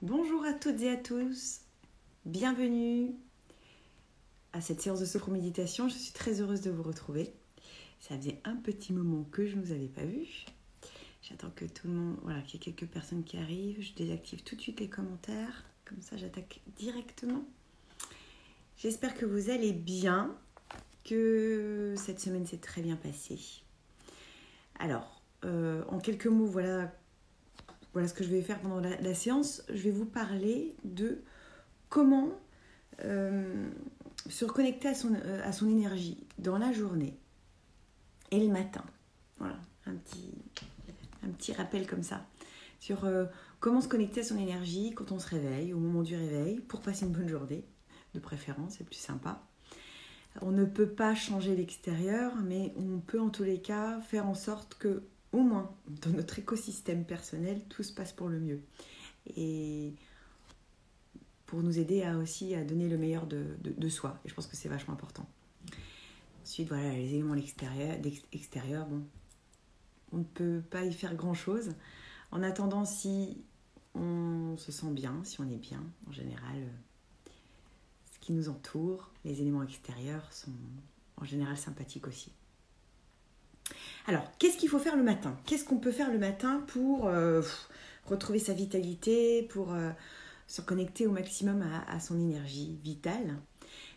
Bonjour à toutes et à tous, bienvenue à cette séance de sophroméditation. Je suis très heureuse de vous retrouver. Ça faisait un petit moment que je ne vous avais pas vu. J'attends que tout le monde, qu'il y ait quelques personnes qui arrivent. Je désactive tout de suite les commentaires, comme ça j'attaque directement. J'espère que vous allez bien, que cette semaine s'est très bien passée. Alors, en quelques mots, voilà ce que je vais faire pendant la séance. Je vais vous parler de comment se reconnecter à son énergie dans la journée et le matin. Voilà, un petit rappel comme ça sur comment se connecter à son énergie quand on se réveille, au moment du réveil, pour passer une bonne journée, de préférence, c'est plus sympa. On ne peut pas changer l'extérieur, mais on peut en tous les cas faire en sorte que, au moins, dans notre écosystème personnel, tout se passe pour le mieux. Et pour nous aider à donner le meilleur de soi. Et je pense que c'est vachement important. Ensuite, voilà, les éléments extérieurs, bon, on ne peut pas y faire grand-chose. En attendant, si on se sent bien, si on est bien, en général, ce qui nous entoure, les éléments extérieurs sont en général sympathiques aussi. Alors, qu'est-ce qu'il faut faire le matin ? Qu'est-ce qu'on peut faire le matin pour retrouver sa vitalité, pour se connecter au maximum à son énergie vitale ?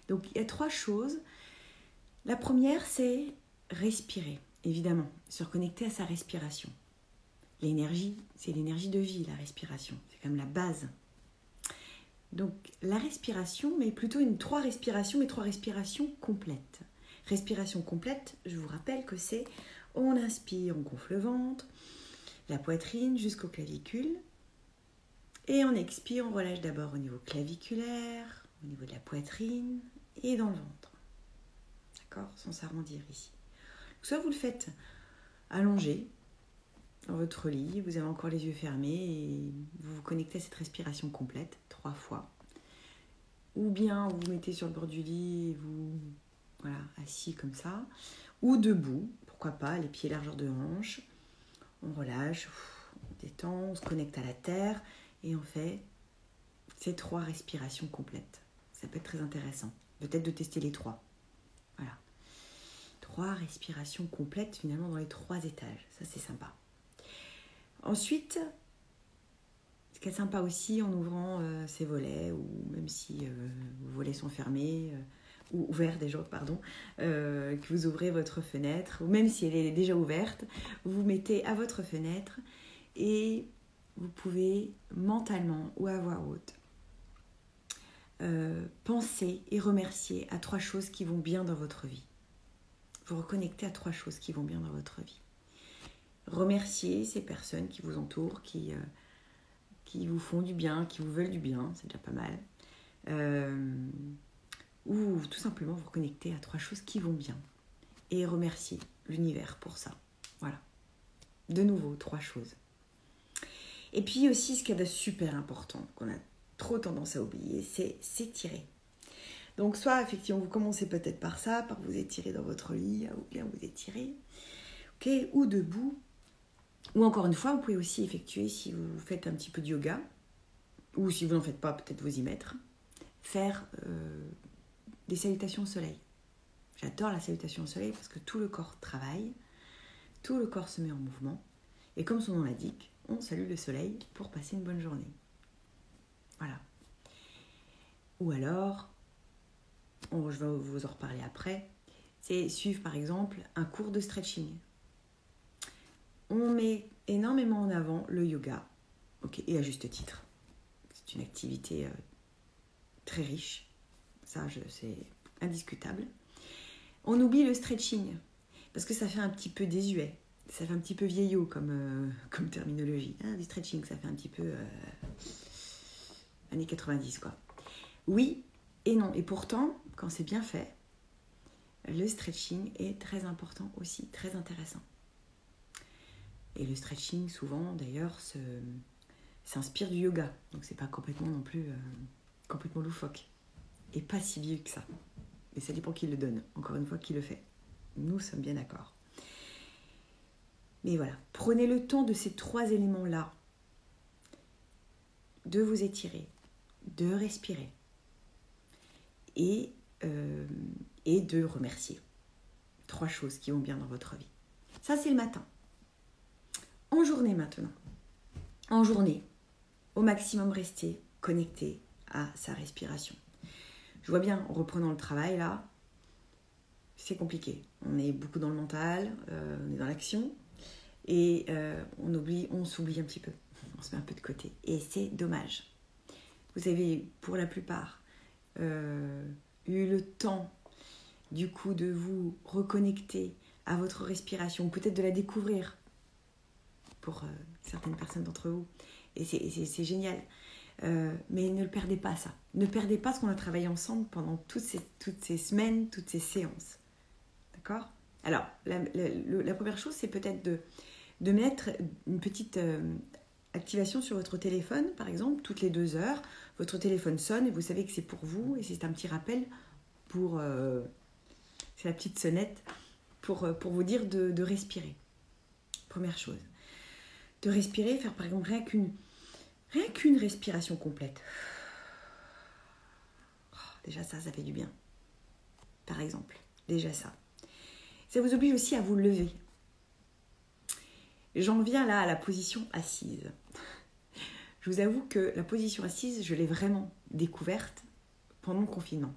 Donc, il y a 3 choses. La première, c'est respirer, évidemment, se reconnecter à sa respiration. L'énergie, c'est l'énergie de vie, la respiration. C'est quand même la base. Donc, la respiration, mais plutôt 3 respirations, mais 3 respirations complètes. Respiration complète, je vous rappelle que c'est on inspire, on gonfle le ventre, la poitrine jusqu'aux clavicules. Et on expire, on relâche d'abord au niveau claviculaire, au niveau de la poitrine et dans le ventre. D'accord ? Sans s'arrondir ici. Soit vous le faites allongé dans votre lit, vous avez encore les yeux fermés et vous vous connectez à cette respiration complète 3 fois. Ou bien vous vous mettez sur le bord du lit et vous, assis comme ça. Ou debout, pourquoi pas, les pieds largeur de hanche. On relâche, on détend, on se connecte à la terre et on fait ces 3 respirations complètes. Ça peut être très intéressant. Peut-être de tester les 3. Voilà. 3 respirations complètes finalement dans les 3 étages. Ça, c'est sympa. Ensuite, ce qui est sympa aussi en ouvrant ses volets, ou même si vos volets sont fermés, ou ouverts déjà, que vous ouvrez votre fenêtre, ou même si elle est déjà ouverte, vous vous mettez à votre fenêtre et vous pouvez mentalement ou à voix haute penser et remercier à 3 choses qui vont bien dans votre vie. Vous reconnectez à 3 choses qui vont bien dans votre vie. Remercier ces personnes qui vous entourent, qui vous font du bien, qui vous veulent du bien, c'est déjà pas mal. Ou tout simplement vous reconnecter à 3 choses qui vont bien. Et remercier l'univers pour ça. Voilà. De nouveau, 3 choses. Et puis aussi, ce qui est de super important, qu'on a trop tendance à oublier, c'est s'étirer. Donc soit, effectivement, vous commencez peut-être par ça, par vous étirer dans votre lit, ou bien vous étirer, ou debout. Ou encore une fois, vous pouvez aussi effectuer, si vous faites un petit peu de yoga, ou si vous n'en faites pas, peut-être vous y mettre, faire des salutations au soleil. J'adore la salutation au soleil parce que tout le corps travaille, tout le corps se met en mouvement, et comme son nom l'indique, on salue le soleil pour passer une bonne journée. Voilà. Ou alors, je vais vous en reparler après, c'est suivre par exemple un cours de stretching. On met énormément en avant le yoga, et à juste titre. C'est une activité très riche, ça c'est indiscutable. On oublie le stretching, parce que ça fait un petit peu désuet, ça fait un petit peu vieillot comme terminologie. Du stretching, ça fait un petit peu années 90, quoi. Oui et non, et pourtant, quand c'est bien fait, le stretching est très important aussi, très intéressant. Et le stretching, souvent, d'ailleurs, s'inspire du yoga. Donc, c'est pas complètement non plus complètement loufoque. Et pas si vieux que ça. Mais ça dépend qui le donne. Encore une fois, qui le fait. Nous sommes bien d'accord. Mais voilà, prenez le temps de ces 3 éléments-là. de vous étirer, de respirer et de remercier. 3 choses qui vont bien dans votre vie. Ça, c'est le matin. En journée maintenant. En journée, au maximum rester connecté à sa respiration. Je vois bien, en reprenant le travail là, c'est compliqué. On est beaucoup dans le mental, on est dans l'action et on s'oublie un petit peu. On se met un peu de côté et c'est dommage. Vous avez pour la plupart eu le temps du coup de vous reconnecter à votre respiration, peut-être de la découvrir pour certaines personnes d'entre vous. Et c'est génial. Mais ne le perdez pas ça. Ne perdez pas ce qu'on a travaillé ensemble pendant toutes ces semaines, toutes ces séances. D'accord ? Alors, la première chose, c'est peut-être de mettre une petite activation sur votre téléphone, par exemple, toutes les 2 heures. Votre téléphone sonne et vous savez que c'est pour vous et c'est un petit rappel pour... c'est la petite sonnette pour vous dire de respirer. Première chose. De respirer, faire par exemple rien qu'une respiration complète. Déjà ça fait du bien. Par exemple, déjà ça. Ça vous oblige aussi à vous lever. J'en viens là à la position assise. Je vous avoue que la position assise, je l'ai vraiment découverte pendant le confinement.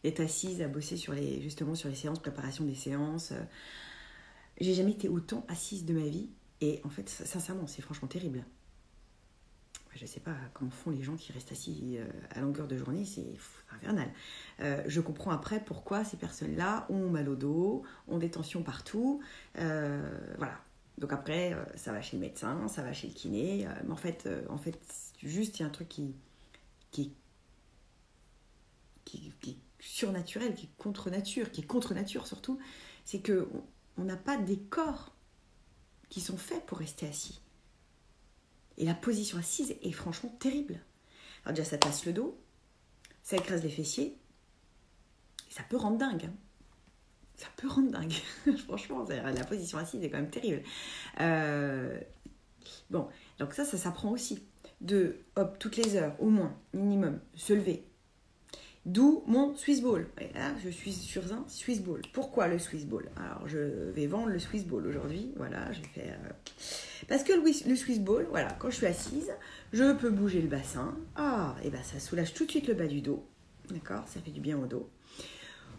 D'être assise à bosser justement sur les séances, préparation des séances. J'ai jamais été autant assise de ma vie. Et en fait, sincèrement, c'est franchement terrible. Je ne sais pas comment font les gens qui restent assis à longueur de journée, c'est infernal. Je comprends après pourquoi ces personnes-là ont mal au dos, ont des tensions partout. Voilà. Donc après, ça va chez le médecin, ça va chez le kiné. Mais en fait, juste, il y a un truc qui est surnaturel, qui est contre nature surtout, c'est qu'on n'a pas des corps qui sont faits pour rester assis. Et la position assise est franchement terrible. Alors déjà, ça tasse le dos, ça écrase les fessiers, et ça peut rendre dingue. Hein. Ça peut rendre dingue. Franchement, la position assise est quand même terrible. Bon, donc ça s'apprend aussi. Toutes les heures, au moins, minimum, se lever. D'où mon Swiss Ball. Et là, je suis sur un Swiss Ball. Pourquoi le Swiss Ball ? Alors, je vais vendre le Swiss Ball aujourd'hui. Voilà, je vais faire... Parce que le Swiss Ball, voilà, quand je suis assise, je peux bouger le bassin. Ah, et ben ça soulage tout de suite le bas du dos. D'accord ? Ça fait du bien au dos.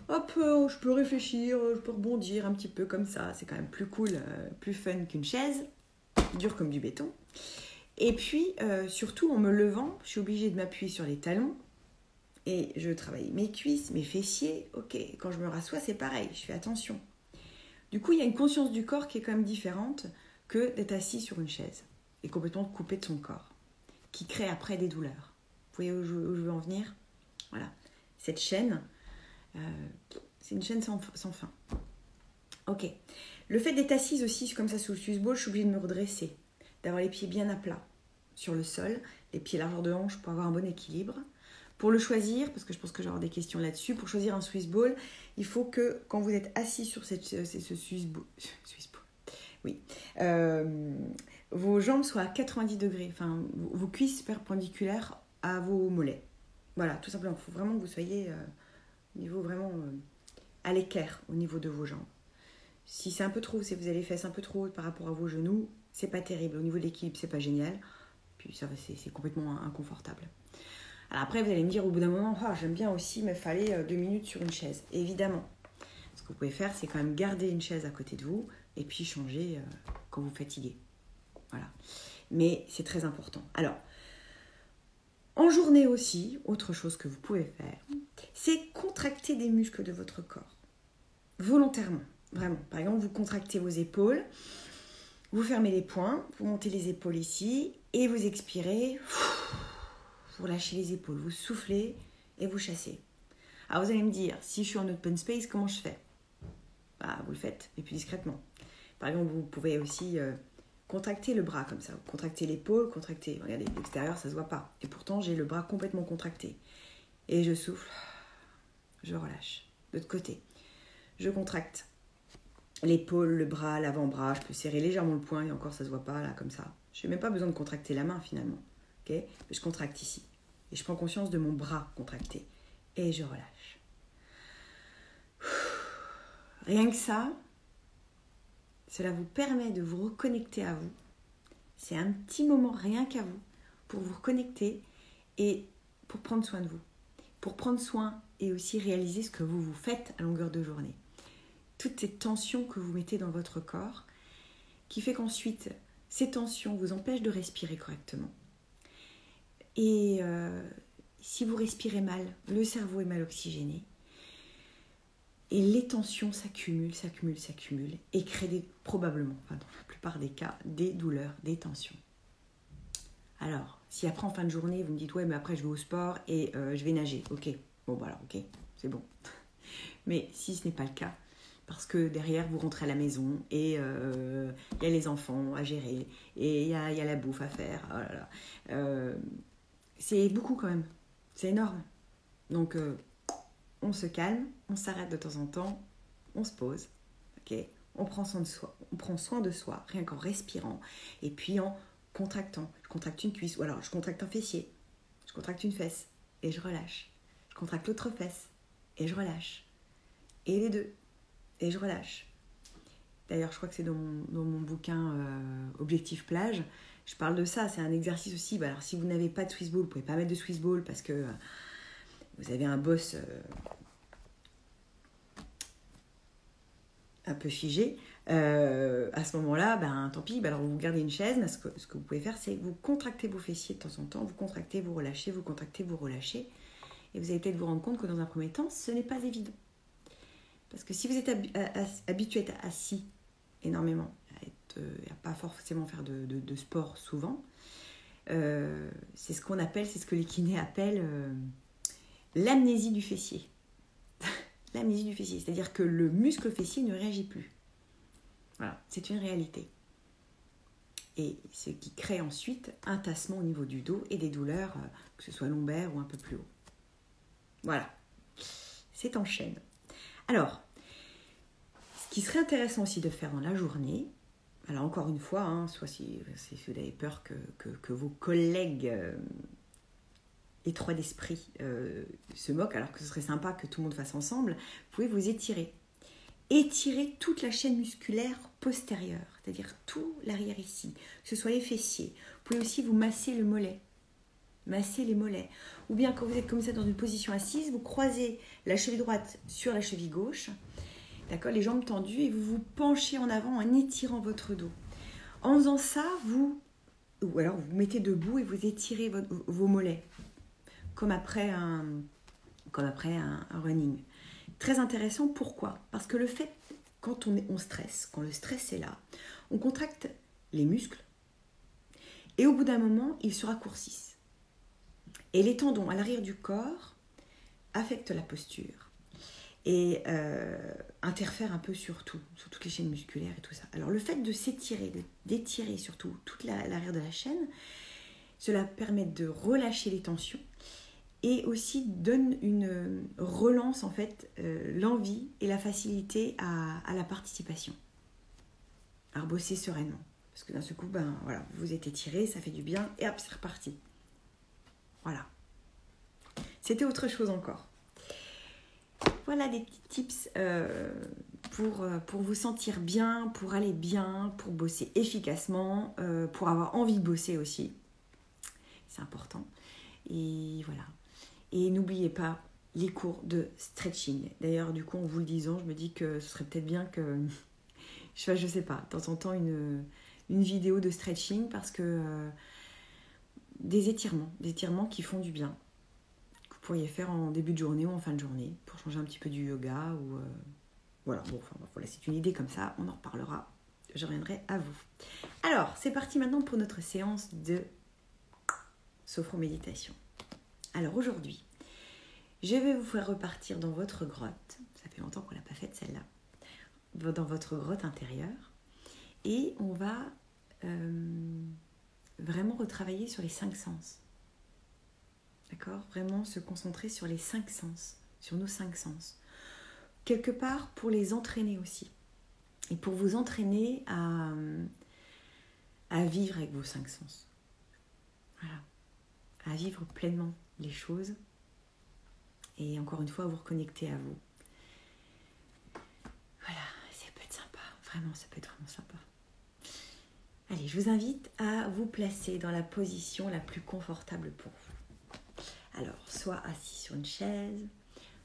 Hop, je peux réfléchir, je peux rebondir un petit peu comme ça. C'est quand même plus cool, plus fun qu'une chaise, dure comme du béton. Et puis, surtout, en me levant, je suis obligée de m'appuyer sur les talons. Et je travaille mes cuisses, mes fessiers. Ok, quand je me rassois, c'est pareil, je fais attention. Du coup, il y a une conscience du corps qui est quand même différente que d'être assis sur une chaise et complètement coupé de son corps, qui crée après des douleurs. Vous voyez où je veux en venir ? Voilà, cette chaîne, c'est une chaîne sans fin. Ok, le fait d'être assise aussi comme ça sous le Swiss Ball, je suis obligée de me redresser, d'avoir les pieds bien à plat sur le sol, les pieds largeur de hanche pour avoir un bon équilibre. Pour le choisir, parce que je pense que j'aurai des questions là-dessus, pour choisir un Swiss Ball, il faut que quand vous êtes assis sur ce Swiss Ball, oui, vos jambes soient à 90 degrés, enfin vos cuisses perpendiculaires à vos mollets. Voilà, tout simplement, il faut vraiment que vous soyez au niveau vraiment à l'équerre au niveau de vos jambes. Si c'est un peu trop, si vous avez les fesses un peu trop hautes par rapport à vos genoux, c'est pas terrible. Au niveau de l'équilibre, c'est pas génial. Puis ça, c'est complètement inconfortable. Alors après, vous allez me dire au bout d'un moment, j'aime bien aussi me faller 2 minutes sur une chaise. Évidemment. Ce que vous pouvez faire, c'est quand même garder une chaise à côté de vous et puis changer quand vous fatiguez. Voilà. Mais c'est très important. Alors, en journée aussi, autre chose que vous pouvez faire, c'est contracter des muscles de votre corps. Volontairement. Vraiment. Par exemple, vous contractez vos épaules, vous fermez les poings, vous montez les épaules ici et vous expirez. Vous lâchez les épaules, vous soufflez et vous chassez. Alors vous allez me dire, si je suis en open space, comment je fais ? Vous le faites, mais plus discrètement. Par exemple, vous pouvez aussi contracter le bras comme ça. Contracter l'épaule, contracter. Regardez, de l'extérieur, ça ne se voit pas. Et pourtant, j'ai le bras complètement contracté. Et je souffle, je relâche. De l'autre côté, je contracte l'épaule, le bras, l'avant-bras. Je peux serrer légèrement le poing et encore, ça ne se voit pas, là, comme ça. Je n'ai même pas besoin de contracter la main, finalement. Ok ? ok? Je contracte ici. Et je prends conscience de mon bras contracté. Et je relâche. Rien que ça, cela vous permet de vous reconnecter à vous. C'est un petit moment rien qu'à vous pour vous reconnecter et pour prendre soin de vous. Pour prendre soin et aussi réaliser ce que vous vous faites à longueur de journée. Toutes ces tensions que vous mettez dans votre corps qui fait qu'ensuite, ces tensions vous empêchent de respirer correctement. Et si vous respirez mal, le cerveau est mal oxygéné. Et les tensions s'accumulent et créent probablement, dans la plupart des cas, des douleurs, des tensions. Alors, si après en fin de journée, vous me dites « Ouais, mais après je vais au sport et je vais nager. » Ok, bon voilà, ok, c'est bon. Mais si ce n'est pas le cas, parce que derrière vous rentrez à la maison et y a les enfants à gérer et il y a la bouffe à faire, oh là là. C'est beaucoup quand même, c'est énorme. Donc on se calme, on s'arrête de temps en temps, on se pose, ok, on prend soin de soi, rien qu'en respirant et puis en contractant. Je contracte une cuisse ou alors je contracte un fessier, je contracte une fesse et je relâche. Je contracte l'autre fesse et je relâche. Et les deux. Et je relâche. D'ailleurs, je crois que c'est dans mon bouquin Objectif plage. Je parle de ça, c'est un exercice aussi. Alors, si vous n'avez pas de Swiss ball, vous ne pouvez pas mettre de Swiss ball parce que vous avez un boss un peu figé. À ce moment-là, tant pis. Alors, vous gardez une chaise. Mais ce que vous pouvez faire, c'est vous contractez vos fessiers de temps en temps. Vous contractez, vous relâchez, vous contractez, vous relâchez. Et vous allez peut-être vous rendre compte que dans un premier temps, ce n'est pas évident. Parce que si vous êtes habitué à être assis énormément, à pas forcément faire de sport souvent, c'est ce qu'on appelle, c'est ce que les kinés appellent l'amnésie du fessier. L'amnésie du fessier, c'est-à-dire que le muscle fessier ne réagit plus. Voilà, c'est une réalité. Et ce qui crée ensuite un tassement au niveau du dos et des douleurs, que ce soit lombaires ou un peu plus haut. Voilà, c'est en chaîne. Alors, ce qui serait intéressant aussi de faire dans la journée, alors encore une fois, soit si vous avez peur que vos collègues étroits d'esprit se moquent, alors que ce serait sympa que tout le monde fasse ensemble, vous pouvez vous étirer. Étirer toute la chaîne musculaire postérieure, c'est-à-dire tout l'arrière ici, que ce soit les fessiers. Vous pouvez aussi vous masser le mollet. Masser les mollets. Ou bien quand vous êtes comme ça dans une position assise, vous croisez la cheville droite sur la cheville gauche, d'accord, les jambes tendues, et vous vous penchez en avant en étirant votre dos. En faisant ça, ou alors vous mettez debout et vous étirez vos mollets, comme après un running. Très intéressant, pourquoi ? Parce que le fait, quand on stresse, quand le stress est là, on contracte les muscles, et au bout d'un moment, ils se raccourcissent. Et les tendons à l'arrière du corps affectent la posture et interfèrent un peu sur toutes les chaînes musculaires et tout ça. Alors le fait de s'étirer, d'étirer surtout toute l'arrière de la chaîne, cela permet de relâcher les tensions et aussi donne une relance en fait, l'envie et la facilité à la participation. Alors bosser sereinement. Parce que d'un seul coup, voilà, vous êtes étiré, ça fait du bien et hop, c'est reparti. Voilà. C'était autre chose encore. Voilà des petits tips pour vous sentir bien, pour aller bien, pour bosser efficacement, pour avoir envie de bosser aussi. C'est important. Et voilà. Et n'oubliez pas les cours de stretching. D'ailleurs, du coup, en vous le disant, je me dis que ce serait peut-être bien que je fasse, je sais pas, de temps en temps une vidéo de stretching parce que des étirements qui font du bien, que vous pourriez faire en début de journée ou en fin de journée pour changer un petit peu du yoga ou voilà. Bon, voilà, c'est une idée comme ça, on en reparlera, je reviendrai à vous. Alors, c'est parti maintenant pour notre séance de sophroméditation. Alors aujourd'hui, je vais vous faire repartir dans votre grotte, ça fait longtemps qu'on l'a pas faite celle-là, dans votre grotte intérieure, et on va vraiment retravailler sur les 5 sens. D'accord ? Vraiment se concentrer sur les 5 sens, sur nos 5 sens. Quelque part pour les entraîner aussi. Et pour vous entraîner à vivre avec vos 5 sens. Voilà. à vivre pleinement les choses et encore une fois à vous reconnecter à vous. Voilà, ça peut être sympa, vraiment, ça peut être vraiment sympa. Allez, je vous invite à vous placer dans la position la plus confortable pour vous. Alors, soit assis sur une chaise,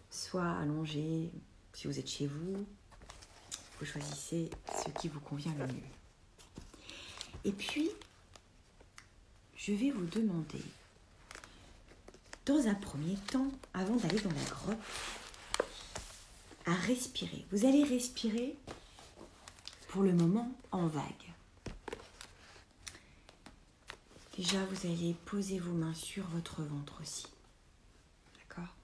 soit allongé, si vous êtes chez vous, vous choisissez ce qui vous convient le mieux. Et puis, je vais vous demander, dans un premier temps, avant d'aller dans la grotte, à respirer. Vous allez respirer, pour le moment, en vague. Déjà, vous allez poser vos mains sur votre ventre aussi. D'accord ?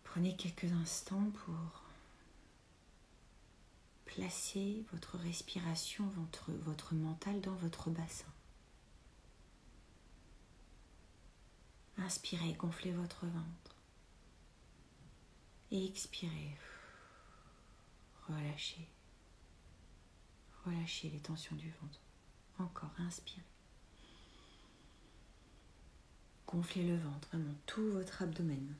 Prenez quelques instants pour placer votre respiration, votre mental dans votre bassin. Inspirez, gonflez votre ventre. Et expirez. Relâchez. Relâchez les tensions du ventre. Encore, inspirez. Gonflez le ventre, vraiment tout votre abdomen.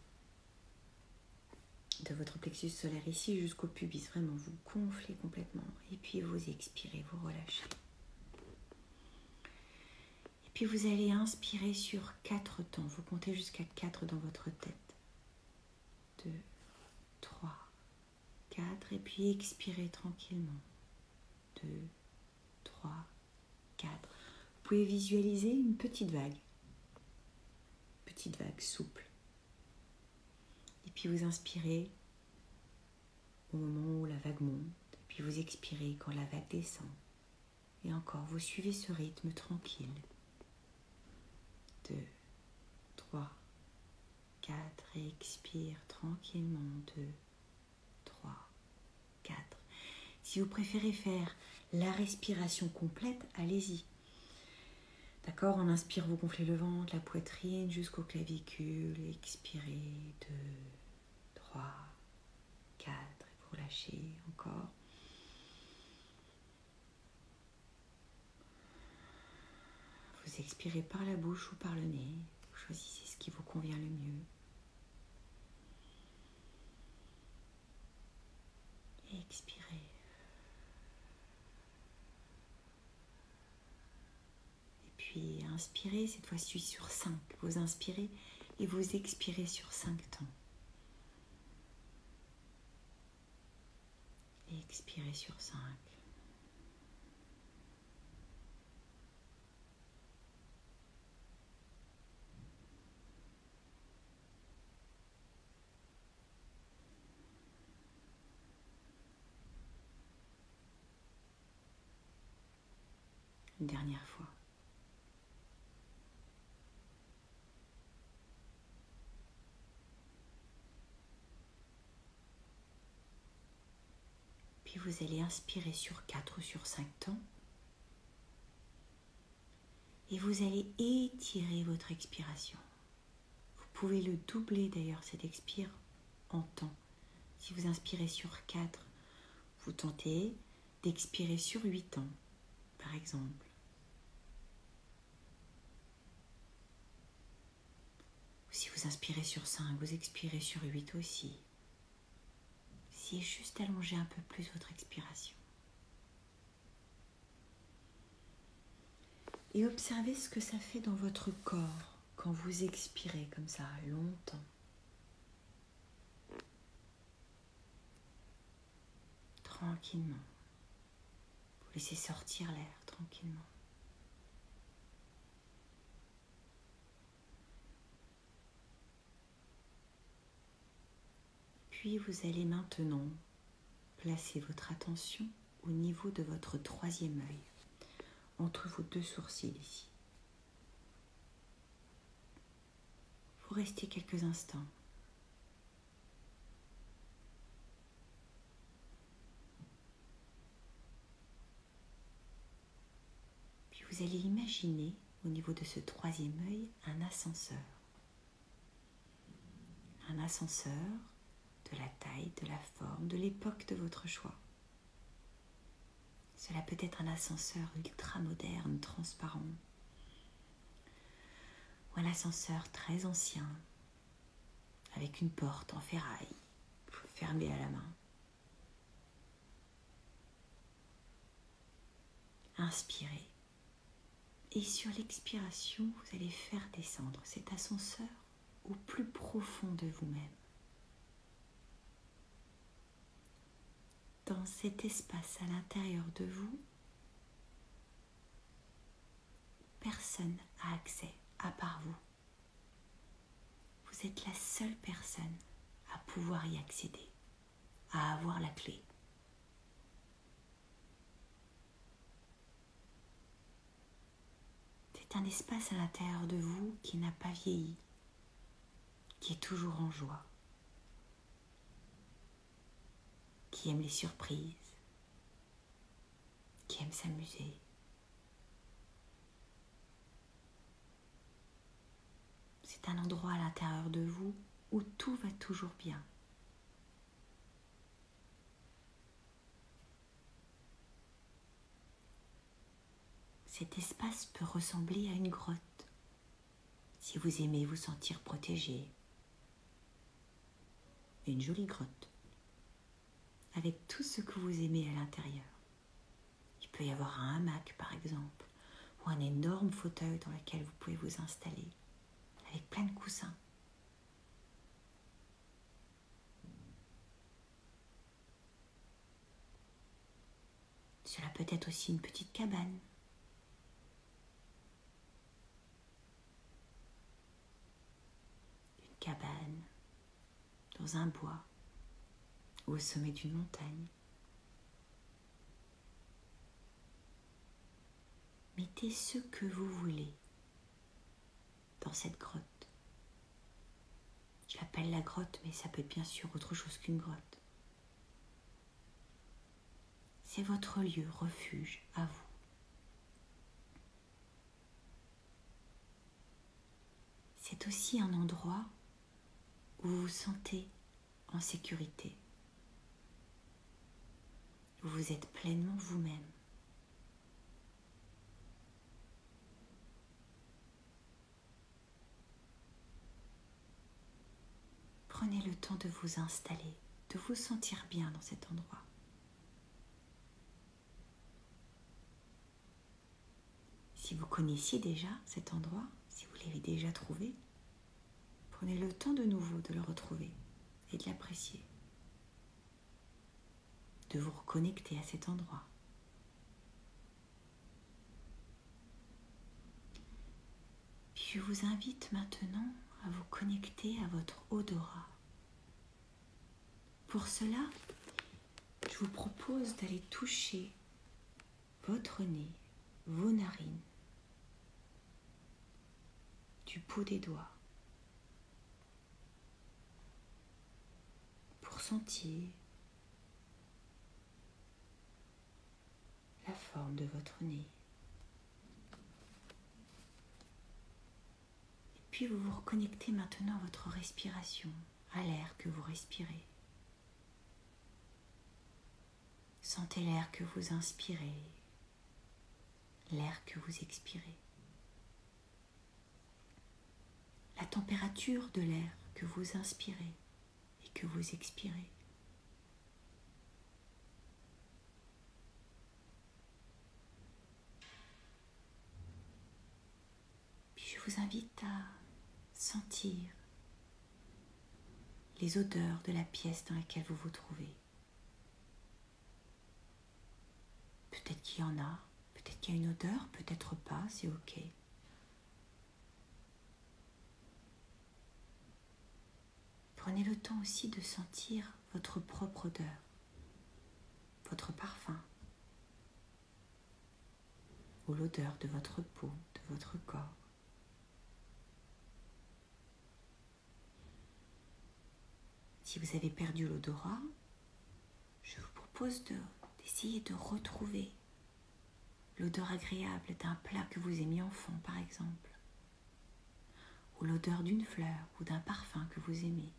De votre plexus solaire ici jusqu'au pubis, vraiment vous gonflez complètement. Et puis vous expirez, vous relâchez. Et puis vous allez inspirer sur 4 temps. Vous comptez jusqu'à 4 dans votre tête. 2, 3, 4. Et puis expirez tranquillement. 2, 3, 4. Vous pouvez visualiser une petite vague. Petite vague souple. Et puis vous inspirez au moment où la vague monte. Et puis vous expirez quand la vague descend. Et encore, vous suivez ce rythme tranquille. 2, 3, 4. Et expire tranquillement. 2, 3, 4. Si vous préférez faire la respiration complète, allez-y. D'accord, on inspire, vous gonflez le ventre, la poitrine jusqu'aux clavicules. Expirez, 2, 3, 4. Et vous lâchez encore. Vous expirez par la bouche ou par le nez. Vous choisissez ce qui vous convient le mieux. Et expirez. Puis inspirez cette fois-ci sur 5. Vous inspirez et vous expirez sur 5 temps. Et expirez sur 5. Une dernière fois. Puis vous allez inspirer sur 4 ou sur 5 temps. Et vous allez étirer votre expiration. Vous pouvez le doubler d'ailleurs, cet expire en temps. Si vous inspirez sur 4, vous tentez d'expirer sur 8 temps, par exemple. Si vous inspirez sur 5, vous expirez sur 8 aussi. Essayez juste d'allonger un peu plus votre expiration. Et observez ce que ça fait dans votre corps quand vous expirez comme ça longtemps. Tranquillement. Vous laissez sortir l'air tranquillement. Puis vous allez maintenant placer votre attention au niveau de votre 3e œil, entre vos 2 sourcils ici. Vous restez quelques instants. Puis vous allez imaginer au niveau de ce 3e œil un ascenseur. Un ascenseur de la taille, de la forme, de l'époque de votre choix. Cela peut être un ascenseur ultra moderne, transparent. ou un ascenseur très ancien avec une porte en ferraille fermée à la main. Inspirez. Et sur l'expiration, vous allez faire descendre cet ascenseur au plus profond de vous-même. Dans cet espace à l'intérieur de vous, personne n'a accès à part vous. Vous êtes la seule personne à pouvoir y accéder, à avoir la clé. C'est un espace à l'intérieur de vous qui n'a pas vieilli, qui est toujours en joie, qui aime les surprises, qui aime s'amuser. C'est un endroit à l'intérieur de vous où tout va toujours bien. Cet espace peut ressembler à une grotte, si vous aimez vous sentir protégé. Une jolie grotte, avec tout ce que vous aimez à l'intérieur. Il peut y avoir un hamac par exemple, ou un énorme fauteuil dans lequel vous pouvez vous installer, avec plein de coussins. Cela peut être aussi une petite cabane. Une cabane dans un bois ou au sommet d'une montagne. Mettez ce que vous voulez dans cette grotte. Je l'appelle la grotte, mais ça peut être bien sûr autre chose qu'une grotte. C'est votre lieu refuge à vous. C'est aussi un endroit où vous vous sentez en sécurité, où vous êtes pleinement vous-même. Prenez le temps de vous installer, de vous sentir bien dans cet endroit. Si vous connaissiez déjà cet endroit, si vous l'avez déjà trouvé, prenez le temps de nouveau de le retrouver et de l'apprécier, de vous reconnecter à cet endroit. Puis je vous invite maintenant à vous connecter à votre odorat. Pour cela, je vous propose d'aller toucher votre nez, vos narines, du bout des doigts, pour sentir la forme de votre nez. Et puis vous vous reconnectez maintenant à votre respiration, à l'air que vous respirez. Sentez l'air que vous inspirez, l'air que vous expirez. La température de l'air que vous inspirez et que vous expirez. Puis je vous invite à sentir les odeurs de la pièce dans laquelle vous vous trouvez. Peut-être qu'il y en a, peut-être qu'il y a une odeur, peut-être pas, c'est ok. Prenez le temps aussi de sentir votre propre odeur, votre parfum, ou l'odeur de votre peau, de votre corps. Si vous avez perdu l'odorat, je vous propose d'essayer de retrouver l'odeur agréable d'un plat que vous aimiez enfant, par exemple, ou l'odeur d'une fleur ou d'un parfum que vous aimez.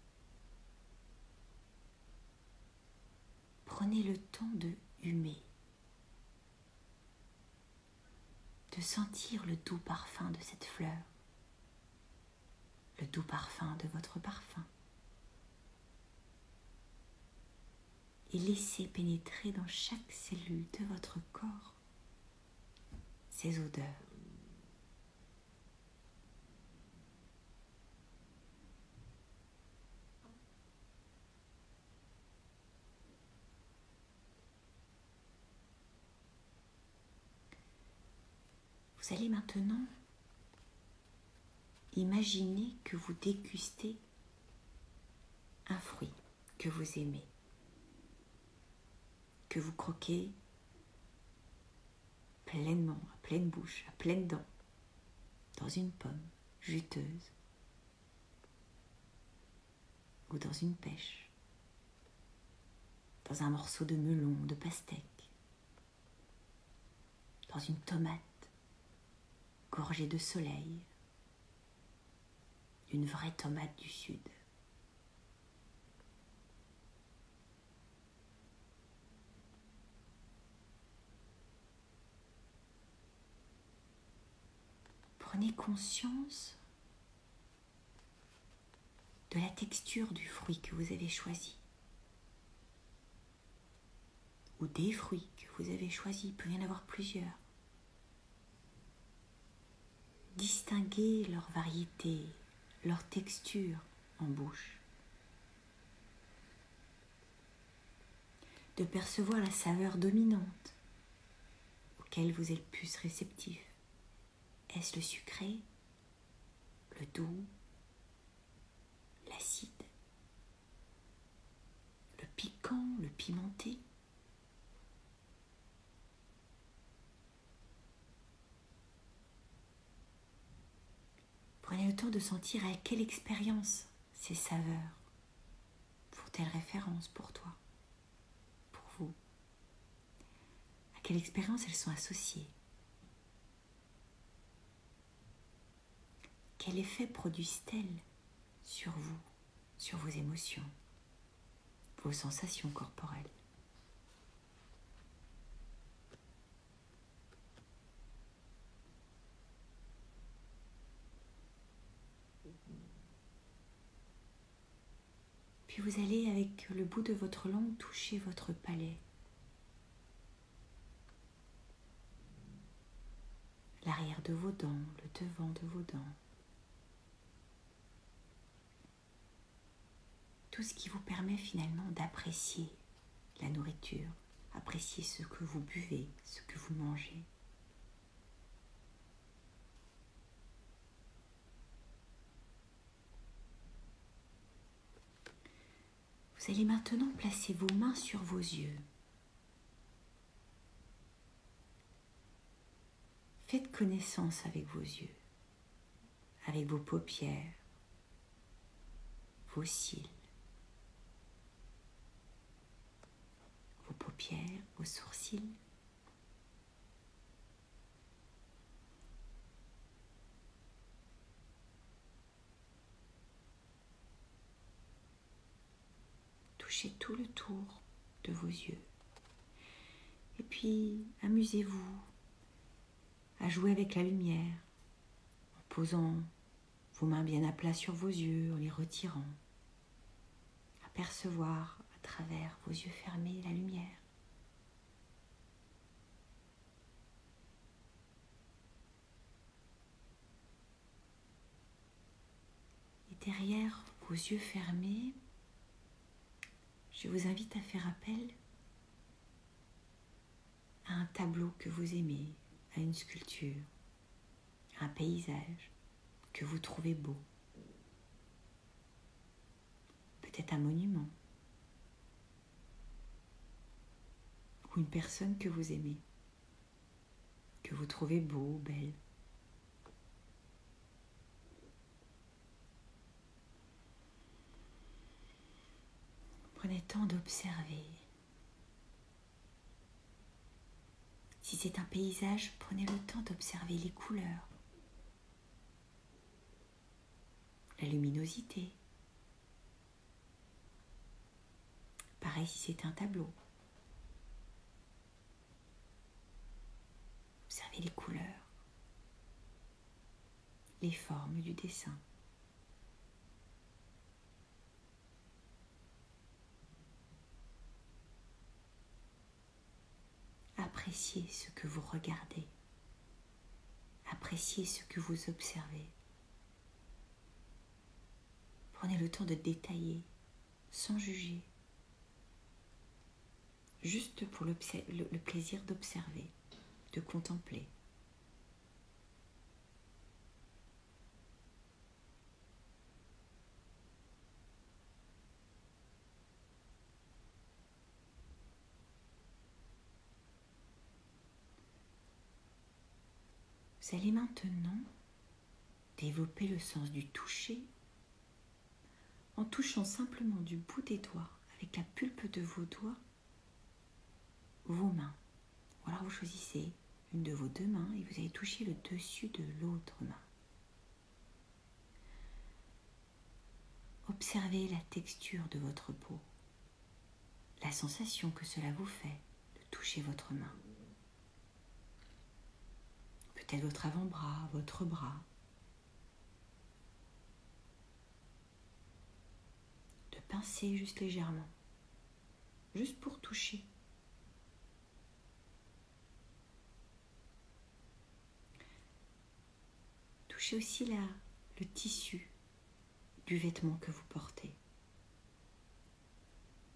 Prenez le temps de humer, de sentir le doux parfum de cette fleur, doux parfum de votre parfum. Et laissez pénétrer dans chaque cellule de votre corps ces odeurs. Vous allez maintenant imaginer que vous dégustez un fruit que vous aimez, que vous croquez pleinement, à pleine bouche, à pleines dents, dans une pomme juteuse ou dans une pêche, dans un morceau de melon, de pastèque, dans une tomate gorgée de soleil, une vraie tomate du sud. Prenez conscience de la texture du fruit que vous avez choisi, ou des fruits que vous avez choisis, il peut y en avoir plusieurs. Distinguez leur variété, leur texture en bouche. De percevoir la saveur dominante auquel vous êtes le plus réceptif. Est-ce le sucré, le doux, l'acide, le piquant, le pimenté? Prenez le temps de sentir à quelle expérience ces saveurs font-elles référence pour toi, pour vous. À quelle expérience elles sont associées. Quel effet produisent-elles sur vous, sur vos émotions, vos sensations corporelles? Puis vous allez, avec le bout de votre langue, toucher votre palais. L'arrière de vos dents, le devant de vos dents. Tout ce qui vous permet finalement d'apprécier la nourriture, apprécier ce que vous buvez, ce que vous mangez. Vous allez maintenant placer vos mains sur vos yeux. Faites connaissance avec vos yeux, avec vos paupières, vos cils, vos paupières, vos sourcils. Touchez tout le tour de vos yeux. Et puis, amusez-vous à jouer avec la lumière, en posant vos mains bien à plat sur vos yeux, en les retirant, à percevoir à travers vos yeux fermés la lumière. Et derrière vos yeux fermés, je vous invite à faire appel à un tableau que vous aimez, à une sculpture, à un paysage que vous trouvez beau. Peut-être un monument ou une personne que vous aimez, que vous trouvez beau ou belle. Prenez le temps d'observer. Si c'est un paysage, prenez le temps d'observer les couleurs, la luminosité. Pareil si c'est un tableau. Observez les couleurs, les formes du dessin. appréciez ce que vous regardez. Appréciez ce que vous observez. Prenez le temps de détailler, sans juger, juste pour le plaisir d'observer, de contempler. Vous allez maintenant développer le sens du toucher en touchant simplement du bout des doigts, avec la pulpe de vos doigts, vos mains. Ou alors vous choisissez une de vos deux mains et vous allez toucher le dessus de l'autre main. Observez la texture de votre peau, la sensation que cela vous fait de toucher votre main. Peut-être votre avant-bras, votre bras. De pincer juste légèrement, juste pour toucher. Touchez aussi le tissu du vêtement que vous portez.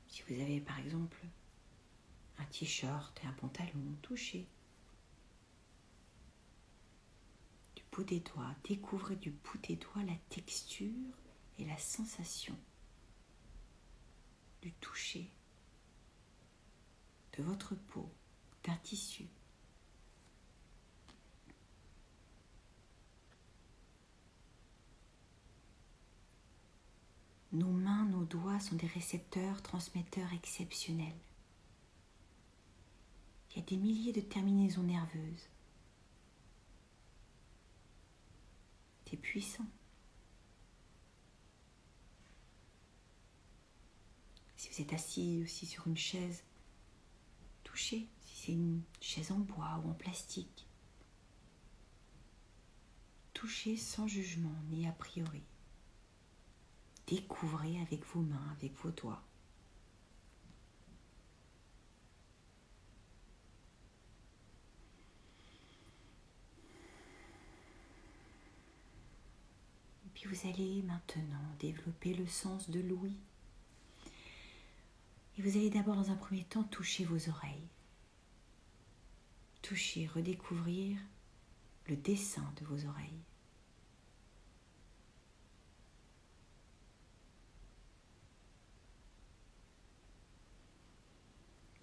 Si vous avez par exemple un t-shirt et un pantalon, touchez. Du bout des doigts, découvrez du bout des doigts la texture et la sensation du toucher de votre peau, d'un tissu. Nos mains, nos doigts sont des récepteurs, transmetteurs exceptionnels. Il y a des milliers de terminaisons nerveuses. C'est puissant. Si vous êtes assis aussi sur une chaise, touchez. Si c'est une chaise en bois ou en plastique, touchez sans jugement ni a priori. Découvrez avec vos mains, avec vos doigts. Et puis vous allez maintenant développer le sens de l'ouïe. Et vous allez d'abord dans un premier temps toucher vos oreilles. Toucher, redécouvrir le dessin de vos oreilles.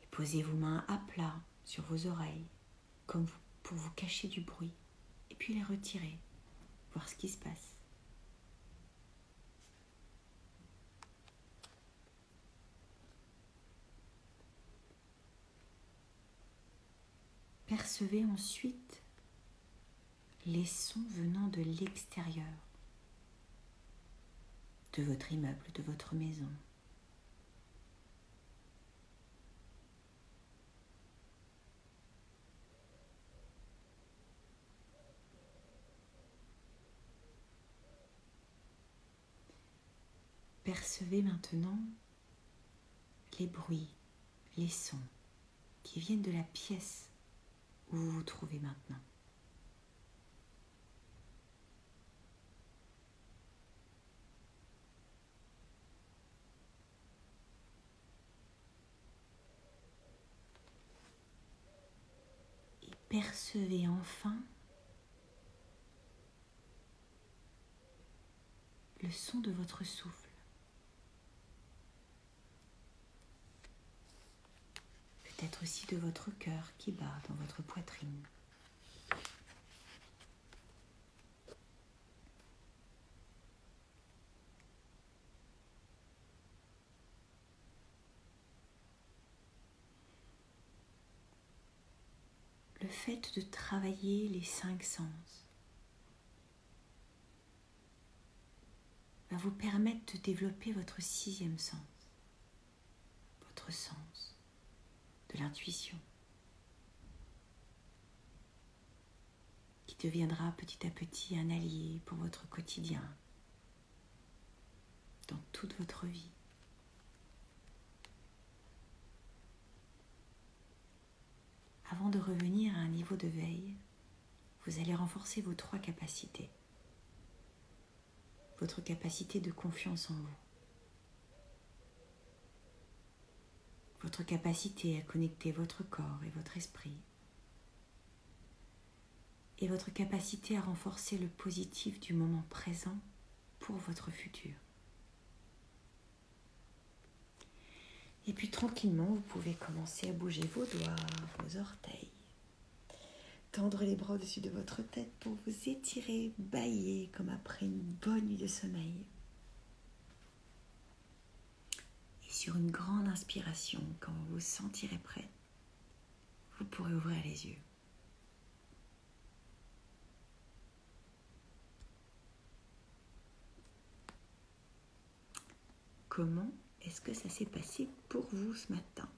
Posez vos mains à plat sur vos oreilles, comme pour vous cacher du bruit, et puis les retirer, voir ce qui se passe. Percevez ensuite les sons venant de l'extérieur, de votre immeuble, de votre maison. Percevez maintenant les bruits, les sons qui viennent de la pièce où vous vous trouvez maintenant. Et percevez enfin le son de votre souffle. Peut-être aussi de votre cœur qui bat dans votre poitrine. Le fait de travailler les 5 sens va vous permettre de développer votre 6e sens, votre sens de l'intuition, qui deviendra petit à petit un allié pour votre quotidien, dans toute votre vie. Avant de revenir à un niveau de veille, vous allez renforcer vos 3 capacités. Votre capacité de confiance en vous. Votre capacité à connecter votre corps et votre esprit. Et votre capacité à renforcer le positif du moment présent pour votre futur. Et puis tranquillement, vous pouvez commencer à bouger vos doigts, vos orteils. Tendre les bras au-dessus de votre tête pour vous étirer, bâiller comme après une bonne nuit de sommeil. Et sur une grande inspiration, quand vous vous sentirez prêt, vous pourrez ouvrir les yeux. Comment est-ce que ça s'est passé pour vous ce matin ?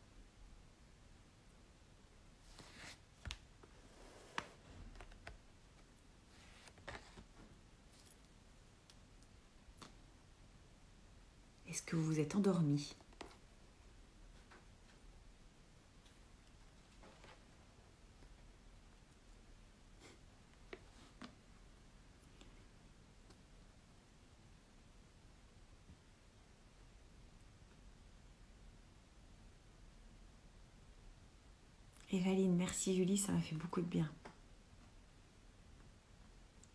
Est-ce que vous vous êtes endormi ? Evaline, merci Julie, ça m'a fait beaucoup de bien.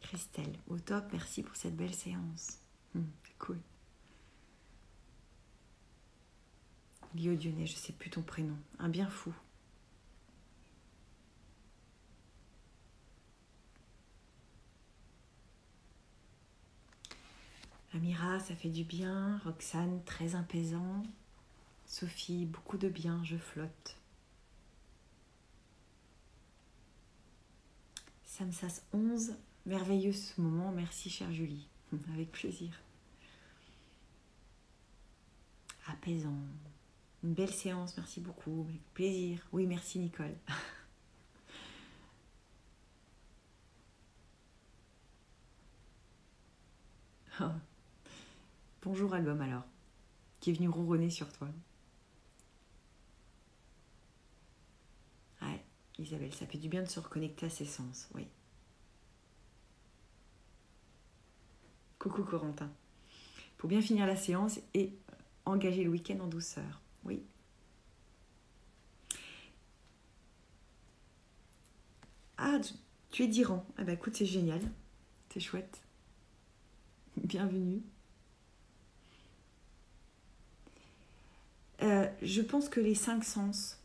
Christelle, au top, merci pour cette belle séance. Cool. Guillaume Dionnet, je ne sais plus ton prénom. Un bien fou. Amira, ça fait du bien. Roxane, très apaisant. Sophie, beaucoup de bien, je flotte. Samsas 11, merveilleux ce moment, merci chère Julie, avec plaisir. Apaisant, une belle séance, merci beaucoup, avec plaisir. Oui, merci Nicole. Bonjour album alors, qui est venu ronronner sur toi. Ouais, Isabelle, ça fait du bien de se reconnecter à ses sens, oui. Coucou Corentin. Pour bien finir la séance et engager le week-end en douceur, oui. Ah, tu es d'Iran. Ah bah écoute, c'est génial, c'est chouette. Bienvenue. Je pense que les 5 sens,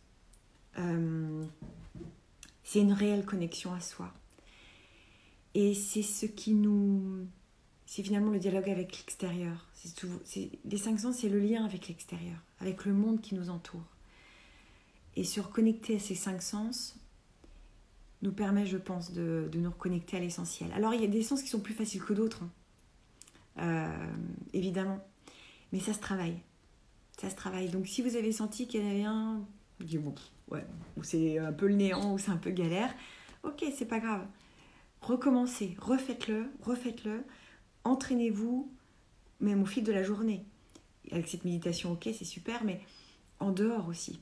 c'est une réelle connexion à soi. Et c'est ce qui nous... C'est finalement le dialogue avec l'extérieur. Les 5 sens, c'est le lien avec l'extérieur, avec le monde qui nous entoure. Et se reconnecter à ces 5 sens nous permet, je pense, de nous reconnecter à l'essentiel. Alors, il y a des sens qui sont plus faciles que d'autres, évidemment. Mais ça se travaille. Ça se travaille. Donc, si vous avez senti qu'il y en avait un, ou c'est un peu le néant, ou c'est un peu galère, ok, c'est pas grave. Recommencez, refaites-le. Entraînez-vous, même au fil de la journée. Avec cette méditation, ok, c'est super, mais en dehors aussi.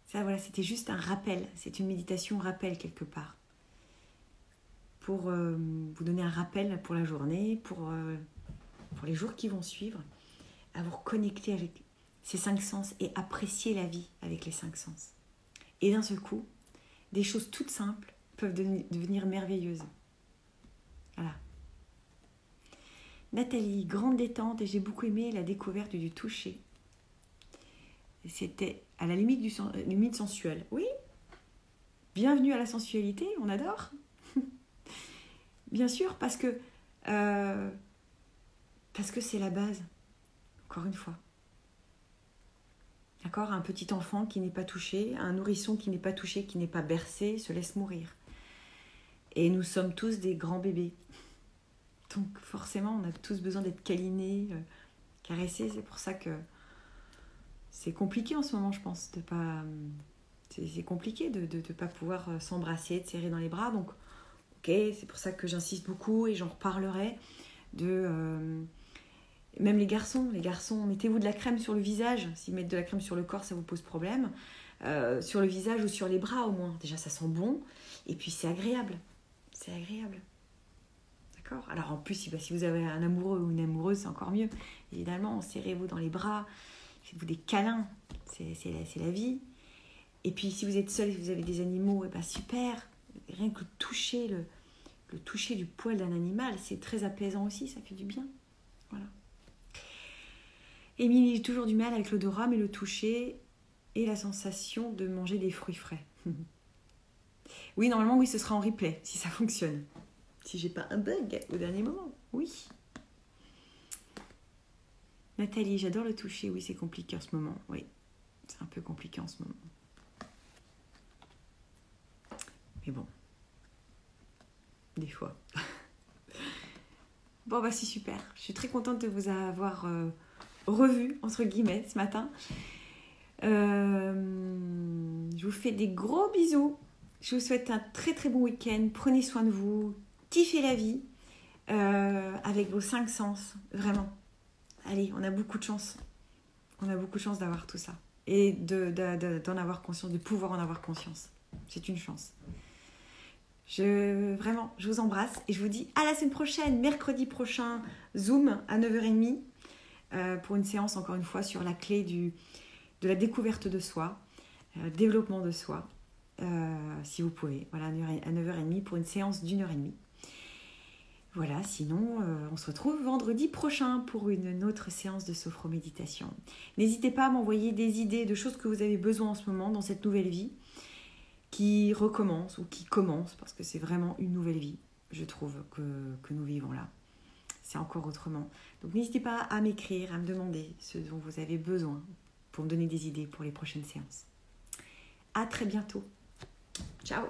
Ça, voilà, c'était juste un rappel. C'est une méditation rappel quelque part. Pour vous donner un rappel pour la journée, pour les jours qui vont suivre, à vous reconnecter avec ces 5 sens et apprécier la vie avec les 5 sens. Et d'un seul coup, des choses toutes simples peuvent devenir merveilleuses. Voilà. Nathalie, grande détente et j'ai beaucoup aimé la découverte du toucher. C'était à la limite sensuelle. Oui, bienvenue à la sensualité, on adore. Bien sûr, parce que c'est la base, encore une fois. D'accord ? Un petit enfant qui n'est pas touché, un nourrisson qui n'est pas touché, qui n'est pas bercé, se laisse mourir. Et nous sommes tous des grands bébés. Donc forcément, on a tous besoin d'être câlinés, caressés. C'est pour ça que c'est compliqué en ce moment, je pense. C'est compliqué de ne pas pouvoir s'embrasser, de serrer dans les bras. Donc, ok, c'est pour ça que j'insiste beaucoup et j'en reparlerai. Même les garçons, mettez-vous de la crème sur le visage. Si mettre de la crème sur le corps, ça vous pose problème. sur le visage ou sur les bras au moins. Déjà, ça sent bon. Et puis, c'est agréable. C'est agréable. D'accord ? Alors, en plus, si vous avez un amoureux ou une amoureuse, c'est encore mieux. Évidemment, serrez-vous dans les bras. Faites-vous des câlins. C'est la vie. Et puis, si vous êtes seul et que vous avez des animaux, super. Rien que le toucher du poil d'un animal, c'est très apaisant aussi. Ça fait du bien. Voilà. Émilie, j'ai toujours du mal avec l'odorat, mais le toucher et la sensation de manger des fruits frais. Oui, normalement, oui, ce sera en replay, si ça fonctionne. Si j'ai pas un bug au dernier moment, oui. Nathalie, j'adore le toucher. Oui, c'est compliqué en ce moment. Oui, c'est un peu compliqué en ce moment. Mais bon, des fois. Bon, c'est super. Je suis très contente de vous avoir revu, entre guillemets, ce matin. Je vous fais des gros bisous. Je vous souhaite un très très bon week-end. Prenez soin de vous. Kiffez la vie avec vos 5 sens. Vraiment. Allez, on a beaucoup de chance. On a beaucoup de chance d'avoir tout ça. Et d'en avoir conscience, de pouvoir en avoir conscience. C'est une chance. Vraiment, je vous embrasse et je vous dis à la semaine prochaine, mercredi prochain, Zoom à 9h30 pour une séance encore une fois sur la clé de la découverte de soi, développement de soi, si vous pouvez. Voilà, à 9h30 pour une séance d'1h30. Voilà, sinon, on se retrouve vendredi prochain pour une autre séance de sophroméditation. N'hésitez pas à m'envoyer des idées de choses que vous avez besoin en ce moment dans cette nouvelle vie qui recommence ou qui commence, parce que c'est vraiment une nouvelle vie, je trouve, que nous vivons là. C'est encore autrement. Donc n'hésitez pas à m'écrire, à me demander ce dont vous avez besoin pour me donner des idées pour les prochaines séances. À très bientôt. Ciao.